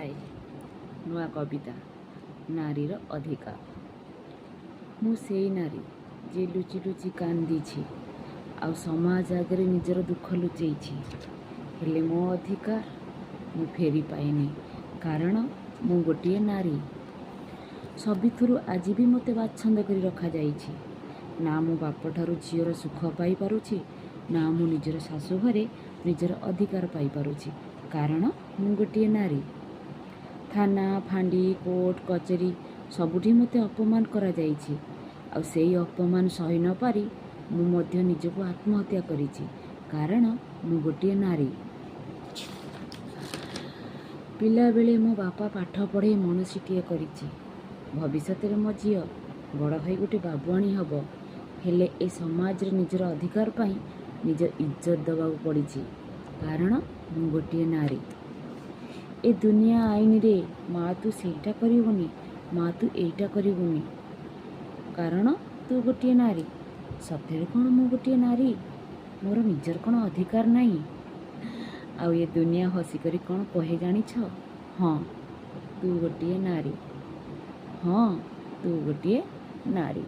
हाय नुआ कविता नारीर अधिकार। मु सेई नारी जे लुचि लुचि कांदी आउ समाज आगे निजर दुख लुचई हेले मो अधिकार मु फेरी पाइनी कारण मु गोटे नारी। सबिथुरु आज भी मते बाछंद करी रखा जाइछि। ना मु बाप ठारु झीर सुख पाई पारुछि ना मु निजर शाशु घरे निजर अधिकार पाई पारुछि कारण मु गोटे नारी। थाना फांडी कोर्ट कचेरी सबुठी मते अपमान करा जाइछि आ सेई अपमान सही न पारी मु मध्य निजको आत्महत्या करिछि कारण मु गोटे नारी। पिला बेले मो बापा पाठ पढ़े मनुष्यटीए करिछि। भविष्यत रे मो झियो बड़ भाई गोटे बाबुआणी हब हेले ए समाज रे निजर अधिकार पाई निज इज्जत दबाक पड़िछि कारण मु गोटे नारी। ए दुनिया आईन रे माँ तू सेटा करिबुनी माँ तू एटा करिबुनी कारण तू गोटे नारी। सତରେ कौन मु गोटे नारी मोर निजर कौन अधिकार नहीं। आउ ये दुनिया हसिकरी कौन कहे जानिछ हाँ तू गोटे नारी। हाँ तू गोटे नारी।